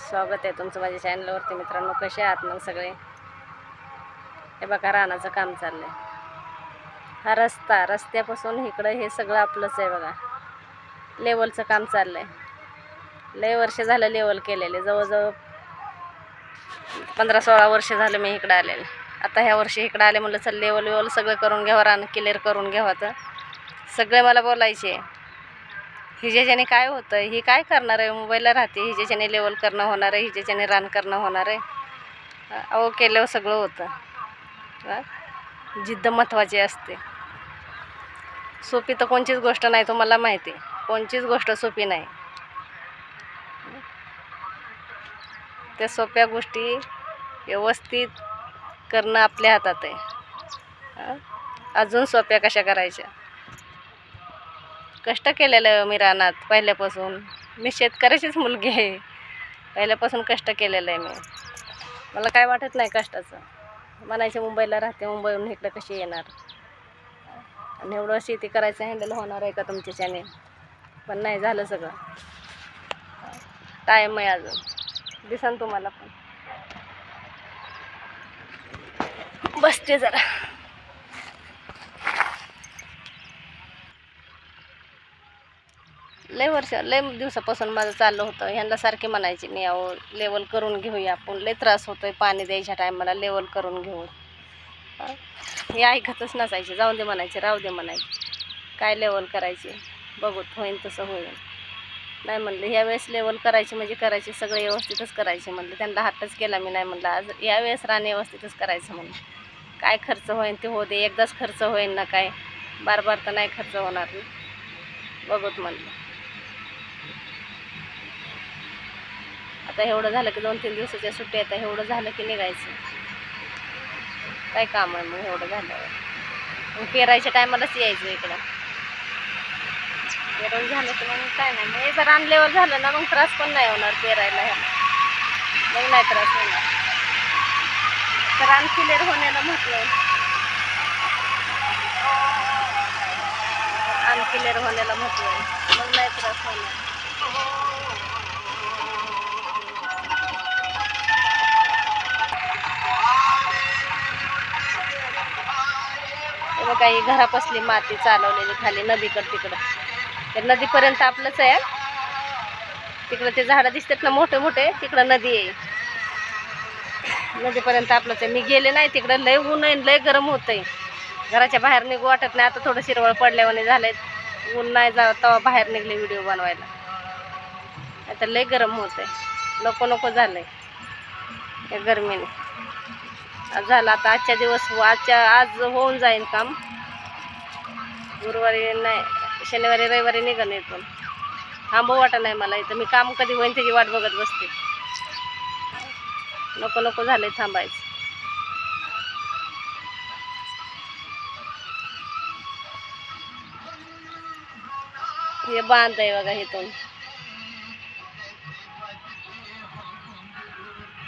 स्वागत आहे तुमचं माझ्या चॅनलवरती मित्रांनो. कसे आहात मग सगळे? हे बघा रानाचं काम चाललंय. हा रस्त्यापासून इकडं हे सगळं आपलंच आहे बघा. लेवलचं काम चाललंय. लय वर्ष झालं लेवल केलेले, जवळजवळ 15-16 वर्ष झालं मी इकडं आलेले. आता ह्या वर्षी इकडं आले म्हणलं चल लेवल सगळं करून घ्यावं, रान क्लिअर करून घ्यावं. तर सगळे मला बोलायचे हिजेच्याने काय होतं, ही काय करणार आहे, मोबाईलला राहते, हिजेच्याने लेवल करणं होणार आहे, हिजेच्याने रान करणं होणार आहे. अहो केल्यावर सगळं होतं. जिद्द महत्त्वाची असते. सोपी तर कोणचीच गोष्ट नाही, तुम्हाला माहिती आहे. कोणचीच गोष्ट सोपी नाही. त्या सोप्या गोष्टी व्यवस्थित करणं आपल्या हातात आहे. अजून सोप्या कशा करायच्या. कष्ट केलेलं मी रानात पहिल्यापासून. मी शेतकऱ्याचीच मुलगी आहे. पहिल्यापासून कष्ट केलेलं आहे मी. मला काय वाटत नाही कष्टाचं. म्हणायचे मुंबईला राहते, मुंबईहून इकडं कशी येणार, आणि एवढं शेती करायचं हँडल होणार आहे का तुमच्याच्याने? पण नाही झालं सगळं. टाईम आहे अजून, दिसन तुम्हाला. पण बसते जरा. लय दिवसापासून माझं चाललं होतं. ह्यांना सारखे म्हणायचे मी, अहो लेवल करून घेऊया आपण, लय त्रास होतोय पाणी द्यायच्या टायमाला, लेवल करून घेऊ. हे ऐकतच नसायचे. जाऊन दे म्हणायचे, राहू दे म्हणायचे. काय लेवल करायचे, बघूत होईन तसं होईल. नाही म्हणलं ह्यावेळेस लेवल करायची म्हणजे करायची, सगळं व्यवस्थितच करायचे म्हणलं. त्यांना हट्टच केला मी. नाही म्हणलं आज यावेळेस रान व्यवस्थितच करायचं म्हणलं. काय खर्च होईन ते हो दे, एकदाच खर्च होईन ना, काय बार तर नाही खर्च होणार नाही. बघूत म्हणलं. आता एवढं झालं की 2-3 दिवसाच्या सुट्टी आता एवढं झालं की निघायचं. काय काम आहे मग एवढं झाल्यावर? मग पेरायच्या टायमालाच यायचं इकडं. पेरून झालं की मग काय नाही, मग जर रान लेवल झालं ना मग त्रास पण नाही होणार पेरायला. मग नाही त्रास होणार. तर रान क्लिअर होण्याला म्हटलं, रान क्लिअर होण्याला म्हटलं, मग नाही त्रास होणार. काही घरापासली माती चालवलेली खाली नदीकडं, तिकडं त्या नदीपर्यंत आपलंच आहे. तिकडं ते झाडं दिसतात ना मोठे मोठे, तिकडं नदी आहे. नदीपर्यंत आपलंच आहे. मी गेले नाही तिकडं. लय ऊन आहे, लय गरम होतंय. घराच्या बाहेर निघू वाटत नाही. आता थोडं शिरवळ पडल्यावाने झालंय. ऊन नाही जावं तेव्हा बाहेर निघले व्हिडिओ बनवायला. आता लय गरम होतंय, नको झालंय या गरमीने. झालं आता आजच्या दिवस, आज होऊन जाईल काम. गुरुवारी नाही, शनिवारी रविवारी निघन इथून. थांबू वाटत नाही मला इथं. मी काम कधी होईन त्याची वाट बघत बसते. नको झालंय थांबायचं. हे बांध आहे बघा इथून.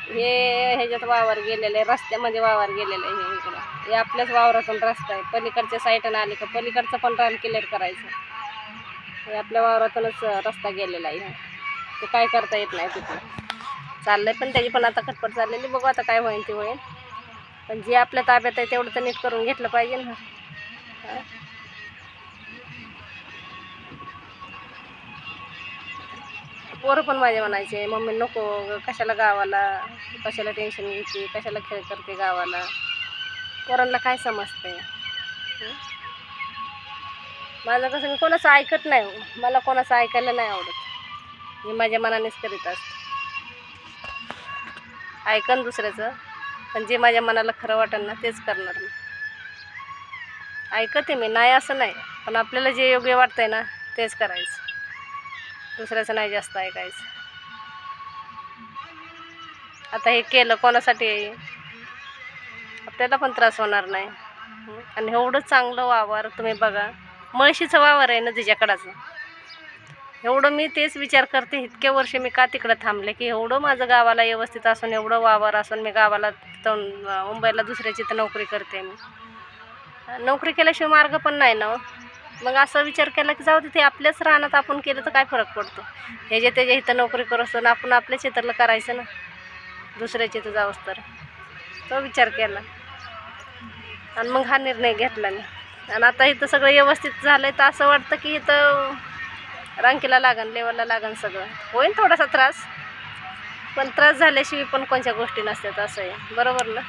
हे ह्याच्यात वावर गेलेलं आहे, रस्त्यामध्ये वावर गेलेलं आहे. हे इकडं हे आपल्याच वावरातून रस्ता आहे. पलीकडच्या साईडनं आले का पलीकडचं पण रान क्लिअर करायचं. हे आपल्या वावरातूनच रस्ता गेलेला आहे. ते काय करता येत नाही तिथं. चाललंय पण त्याची पण आता खटपट चाललेली. बघू आता काय होईल ते होईल. पण जे आपल्या ताब्यात आहे तेवढं तर नीट करून घेतलं पाहिजे ना. पोरं पण माझे म्हणायचे, मम्मी नको कशाला गावाला, कशाला टेन्शन घ्यायची, कशाला खेळ करते गावाला. पोरांना काय समजतंय. माझं कसं, मी कोणाचं ऐकत नाही. मला कोणाचं ऐकायला नाही आवडत. मी माझ्या मनानेच करीत असते. ऐकन दुसऱ्याचं, पण जे माझ्या मनाला खरं वाटेल ना तेच करणार मी. ऐकते मी, नाही असं नाही, पण आपल्याला जे योग्य वाटतंय ना तेच करायचं. दुसऱ्याचं नाही जास्त ऐकायचं. आता हे केलं कोणासाठी आहे? आपल्याला पण त्रास होणार नाही. आणि एवढं चांगलं वावर तुम्ही बघा. म्हशीचं वावर आहे नदीच्या कडाचं. एवढं मी तेच विचार करते, इतके वर्ष मी का तिकडं थांबले, की एवढं माझं गावाला व्यवस्थित असून, एवढं वावर असून मी गावाला मुंबईला दुसऱ्याची तर नोकरी करते. मी नोकरी केल्याशिवाय मार्ग पण नाही ना. मग असा विचार केला की जाऊ दे, ते आपल्याच रानात आपण केलं तर काय फरक पडतो. ह्याच्या त्याच्या इथं नोकरी करत असताना आपण आपल्याच शेतातलं करायचं ना, दुसऱ्याच्या इथं जावंच तर. तो विचार केला आणि मग हा निर्णय घेतला मी. आणि आता इथं सगळं व्यवस्थित झालं आहे, तर असं वाटतं की इथं रांकीला लागन, लेवलला लागन, सगळं होईल. थोडासा त्रास, पण त्रास झाल्याशिवाय पण कोणत्या गोष्टी नसतात, असं आहे. बरोबर ना.